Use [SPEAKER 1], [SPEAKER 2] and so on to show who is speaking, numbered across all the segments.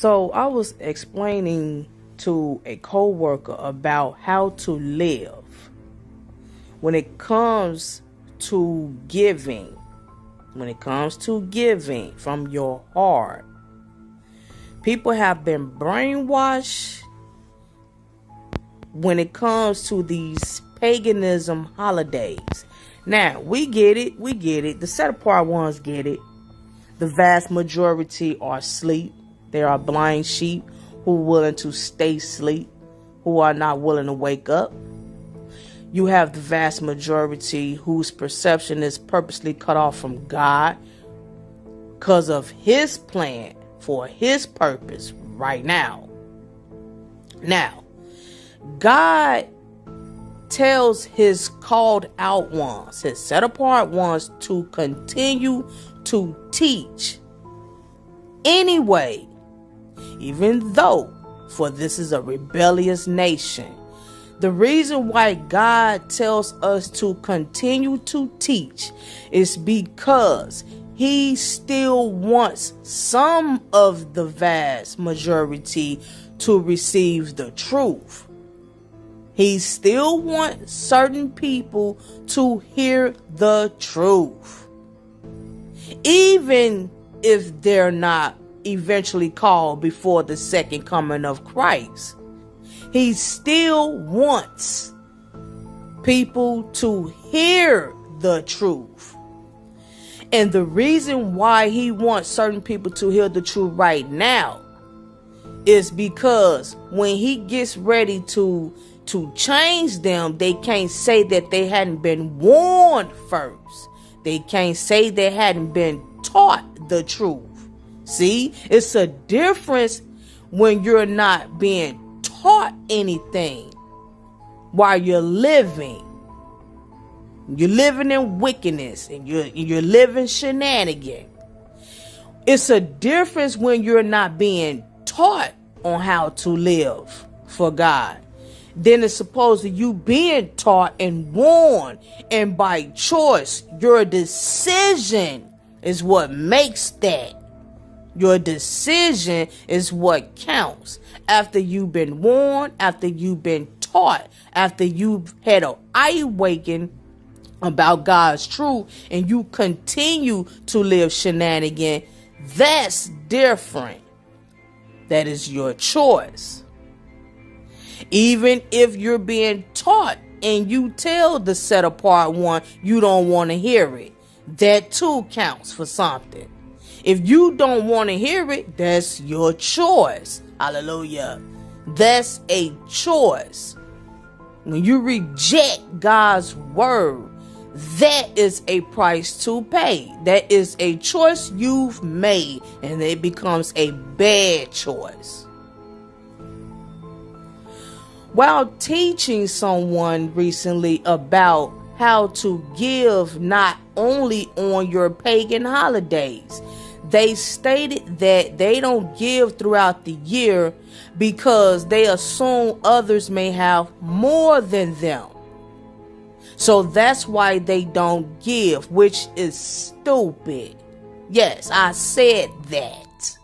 [SPEAKER 1] So I was explaining to a coworker about how to live when it comes to giving. When it comes to giving from your heart, people have been brainwashed when it comes to these paganism holidays. Now, we get it. The set apart ones get it. The vast majority are asleep. They are blind sheep who are willing to stay asleep, who are not willing to wake up. You have the vast majority whose perception is purposely cut off from God because of his plan for his purpose right now. Now, God tells his called out ones, his set apart ones, to continue to teach anyway, even though, for this is a rebellious nation. The reason why God tells us to continue to teach is because he still wants some of the vast majority to receive the truth. He still wants certain people to hear the truth, even if they're not eventually called before the second coming of Christ. He still wants people to hear the truth. And the reason why he wants certain people to hear the truth right now is because when he gets ready to change them, they can't say that they hadn't been warned first. They can't say they hadn't been taught the truth. See, it's a difference when you're not being taught anything while you're living. You're living in wickedness and you're living shenanigans. It's a difference when you're not being taught on how to live for God. Then it's supposed to you being taught and warned, and by choice, your decision is what makes that. Your decision is what counts. After you've been warned, after you've been taught, after you've had an eye awakening about God's truth, and you continue to live shenanigan, that's different. That is your choice. Even if you're being taught and you tell the set apart one you don't want to hear it, that too counts for something. If you don't want to hear it, that's your choice. Hallelujah. That's a choice. When you reject God's word, that is a price to pay. That is a choice you've made, and it becomes a bad choice. While teaching someone recently about how to give not only on your pagan holidays, they stated that they don't give throughout the year because they assume others may have more than them. So that's why they don't give, which is stupid. Yes, I said that.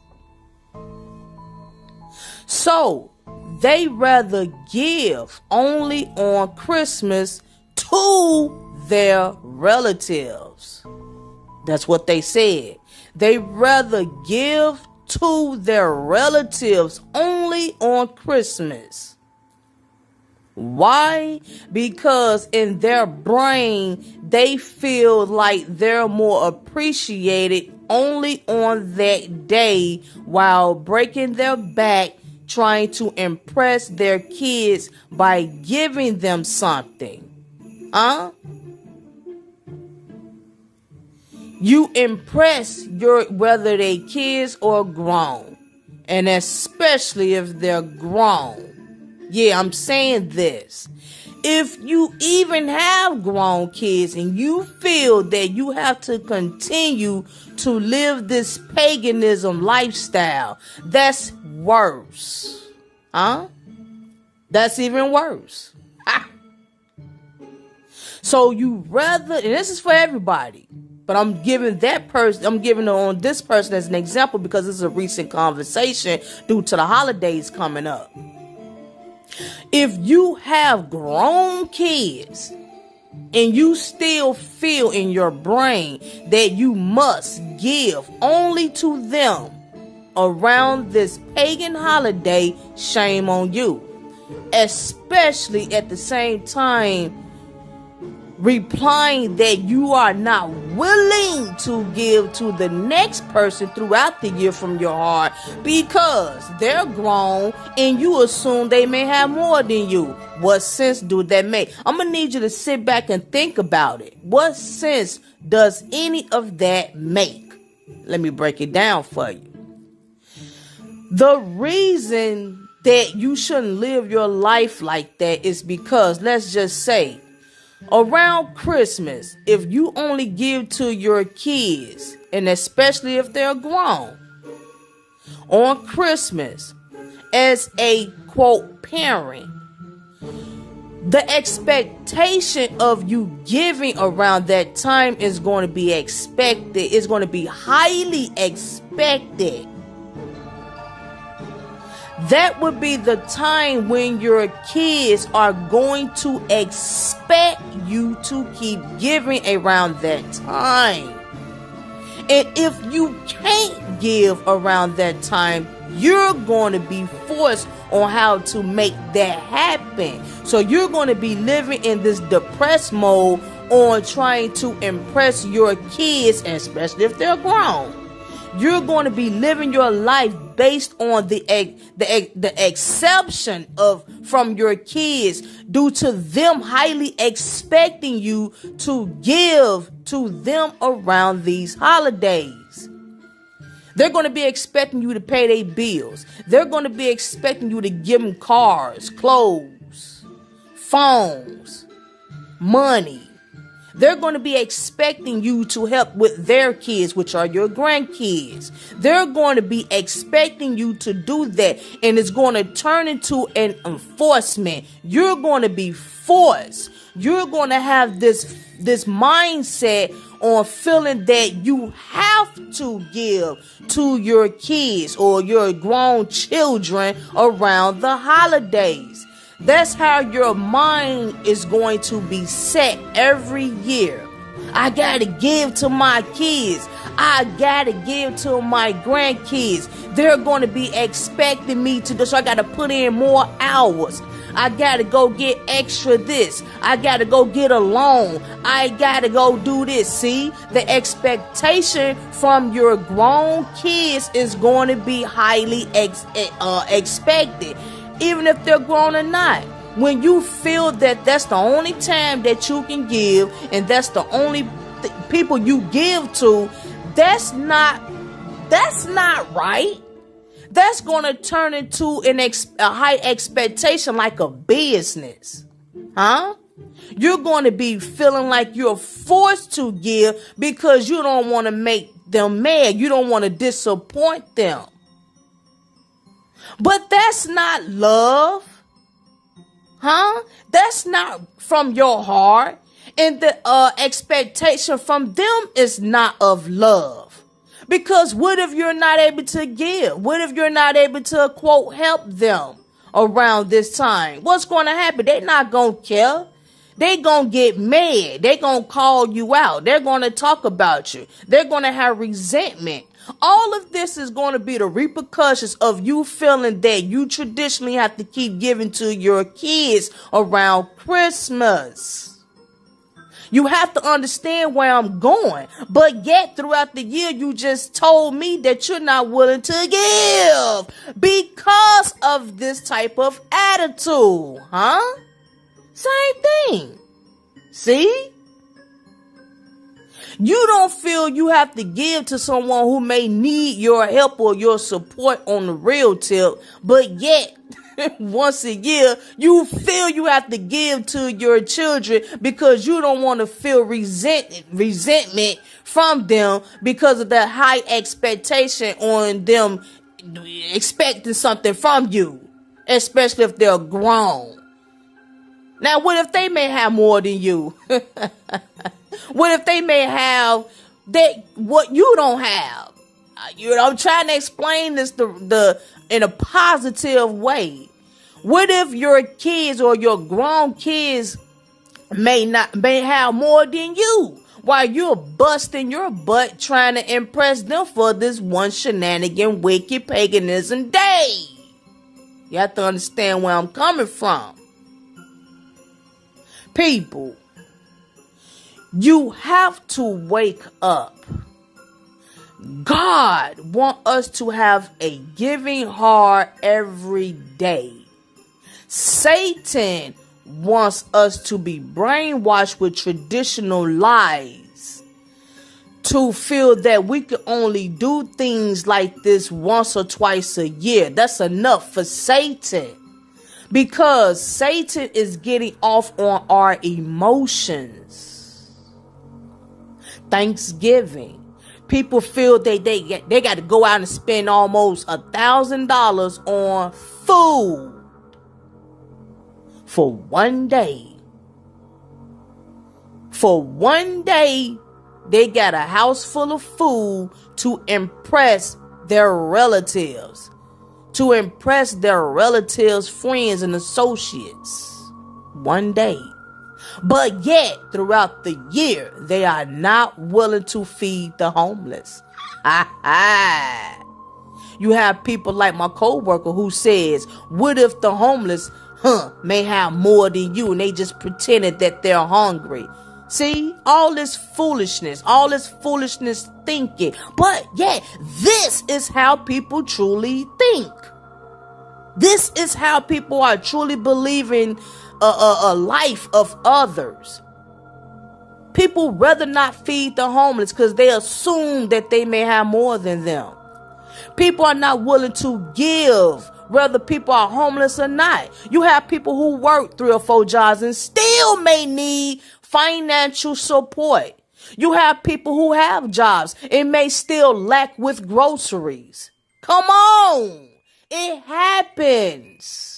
[SPEAKER 1] So they rather give only on Christmas to their relatives. That's what they said. They rather give to their relatives only on Christmas. Why? Because in their brain, they feel like they're more appreciated only on that day while breaking their back trying to impress their kids by giving them something. You impress whether they kids or grown, and especially if they're grown. Yeah, I'm saying this. If you even have grown kids and you feel that you have to continue to live this paganism lifestyle, that's worse. That's even worse. So you rather, and this is for everybody, But I'm giving on this person as an example because this is a recent conversation due to the holidays coming up. If you have grown kids and you still feel in your brain that you must give only to them around this pagan holiday, shame on you. Especially at the same time replying that you are not willing to give to the next person throughout the year from your heart because they're grown and you assume they may have more than you. What sense do that make? I'm gonna need you to sit back and think about it. What sense does any of that make? Let me break it down for you. The reason that you shouldn't live your life like that is because, let's just say, around Christmas, if you only give to your kids, and especially if they're grown, on Christmas, as a, quote, parent, the expectation of you giving around that time is going to be expected. It's going to be highly expected. That would be the time when your kids are going to expect you to keep giving around that time. And if you can't give around that time, you're going to be forced on how to make that happen. So you're going to be living in this depressed mode on trying to impress your kids, and especially if they're grown. You're going to be living your life based on the exception from your kids due to them highly expecting you to give to them around these holidays. They're going to be expecting you to pay their bills. They're going to be expecting you to give them cars, clothes, phones, money. They're going to be expecting you to help with their kids, which are your grandkids. They're going to be expecting you to do that, and it's going to turn into an enforcement. You're going to be forced. You're going to have this mindset on feeling that you have to give to your kids or your grown children around the holidays. That's how your mind is going to be set every year. I gotta give to my kids. I gotta give to my grandkids. They're going to be expecting me to do, so I gotta put in more hours. I gotta go get extra this. I gotta go get a loan. I gotta go do this. See, the expectation from your grown kids is going to be highly expected. Even if they're grown or not. When you feel that that's the only time that you can give and that's the only people you give to, that's not right. That's going to turn into a high expectation like a business. Huh? You're going to be feeling like you're forced to give because you don't want to make them mad. You don't want to disappoint them. But that's not love. Huh? That's not from your heart. And the expectation from them is not of love. Because what if you're not able to give? What if you're not able to, quote, help them around this time? What's going to happen? They're not going to care. They're going to get mad. They're going to call you out. They're going to talk about you. They're going to have resentment. All of this is going to be the repercussions of you feeling that you traditionally have to keep giving to your kids around Christmas. You have to understand where I'm going. But yet throughout the year, you just told me that you're not willing to give because of this type of attitude. Huh? Same thing. See? You don't feel you have to give to someone who may need your help or your support on the real tip, but yet once a year you feel you have to give to your children because you don't want to feel resentment from them because of the high expectation on them expecting something from you, especially if they're grown. Now, what if they may have more than you? What if they may have that what you don't have. I'm trying to explain this in a positive way. What if your kids or your grown kids may have more than you, while you're busting your butt trying to impress them for this one shenanigan, wicked paganism day? You have to understand where I'm coming from. People, you have to wake up. God wants us to have a giving heart every day. Satan wants us to be brainwashed with traditional lies, to feel that we can only do things like this once or twice a year. That's enough for Satan, because Satan is getting off on our emotions. Thanksgiving, people feel they got to go out and spend almost $1,000 on food for one day. For one day, they got a house full of food to impress their relatives. To impress their relatives, friends, and associates. One day. But yet, throughout the year, they are not willing to feed the homeless. You have people like my coworker who says, what if the homeless may have more than you, and they just pretended that they're hungry? See, all this foolishness thinking. But yeah, this is how people truly think. This is how people are truly believing a life of others. People rather not feed the homeless because they assume that they may have more than them. People are not willing to give, whether people are homeless or not. You have people who work 3 or 4 jobs and still may need financial support. You have people who have jobs and may still lack with groceries. Come on. It happens.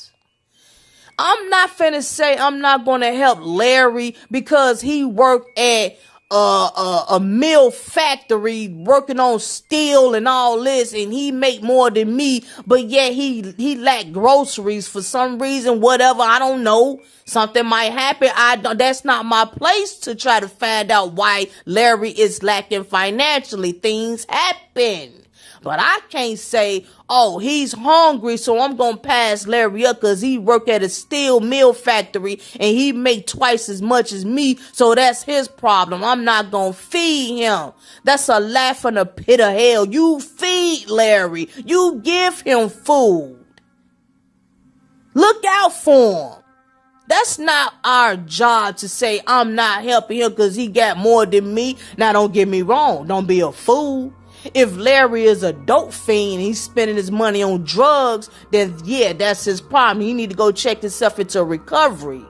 [SPEAKER 1] I'm not finna say I'm not going to help Larry because he worked at a mill factory working on steel and all this, and he make more than me, but yet he lack groceries for some reason, whatever. I don't know. Something might happen. That's not my place to try to find out why Larry is lacking financially. Things happen. But I can't say, oh, he's hungry, so I'm going to pass Larry up because he work at a steel mill factory and he make twice as much as me, so that's his problem. I'm not going to feed him. That's a laugh in the pit of hell. You feed Larry. You give him food. Look out for him. That's not our job to say I'm not helping him because he got more than me. Now, don't get me wrong. Don't be a fool. If Larry is a dope fiend and he's spending his money on drugs, then yeah, that's his problem. He need to go check himself into recovery.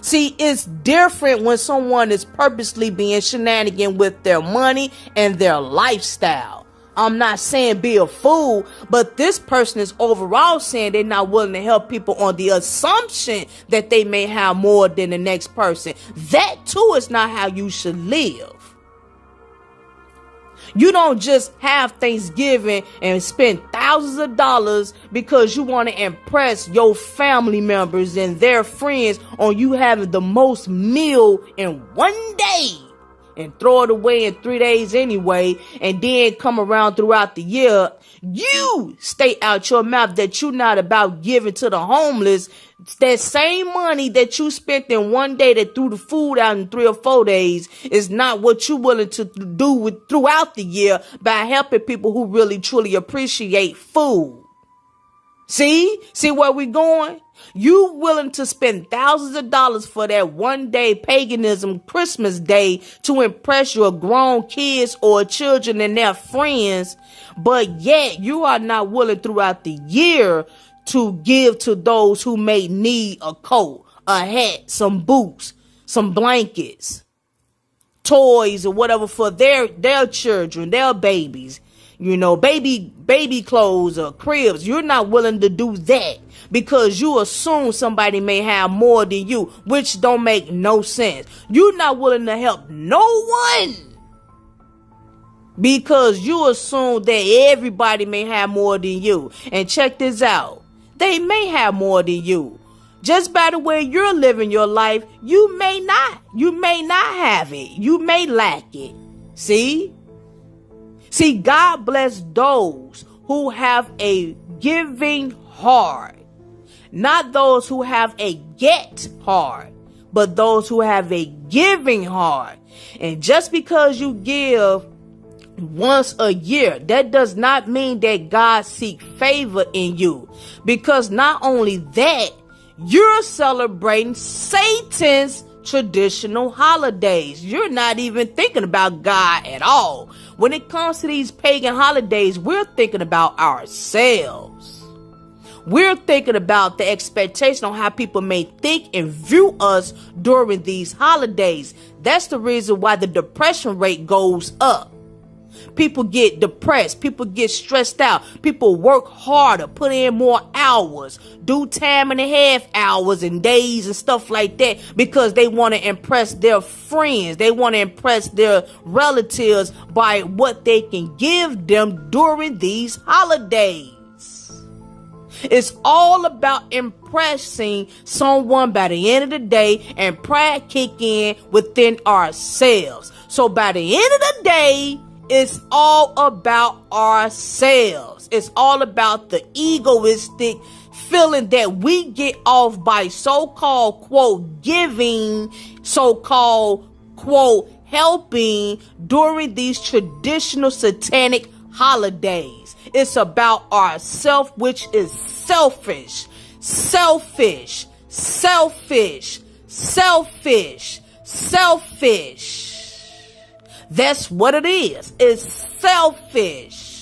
[SPEAKER 1] See, it's different when someone is purposely being shenanigan with their money and their lifestyle. I'm not saying be a fool, but this person is overall saying they're not willing to help people on the assumption that they may have more than the next person. That too is not how you should live. You don't just have Thanksgiving and spend thousands of dollars because you want to impress your family members and their friends on you having the most meal in one day and throw it away in 3 days anyway, and then come around throughout the year. You state out your mouth that you're not about giving to the homeless. That same money that you spent in one day that threw the food out in 3 or 4 days is not what you're willing to do throughout the year by helping people who really truly appreciate food. See where we going? You willing to spend thousands of dollars for that one day paganism Christmas day to impress your grown kids or children and their friends, but yet you are not willing throughout the year to give to those who may need a coat, a hat, some boots, some blankets, toys or whatever for their children, their babies, baby clothes or cribs. You're not willing to do that because you assume somebody may have more than you, which don't make no sense. You're not willing to help no one. because you assume that everybody may have more than you. And check this out. They may have more than you. Just by the way you're living your life, you may not. You may not have it. You may lack it. See, God bless those who have a giving heart. Not those who have a get heart, but those who have a giving heart. And just because you give once a year, that does not mean that God seek favor in you. Because not only that, you're celebrating Satan's traditional holidays. You're not even thinking about God at all. When it comes to these pagan holidays, we're thinking about ourselves. We're thinking about the expectation on how people may think and view us during these holidays. That's the reason why the depression rate goes up. People get depressed. People get stressed out. People work harder, put in more hours, do time and a half hours and days and stuff like that because they want to impress their friends. They want to impress their relatives by what they can give them during these holidays. It's all about impressing someone by the end of the day, and pride kick in within ourselves. So by the end of the day, it's all about ourselves. It's all about the egoistic feeling that we get off by so-called, quote, giving, so-called, quote, helping during these traditional satanic holidays. It's about ourself, which is selfish, selfish, selfish, selfish, selfish. That's what it is. It's selfish.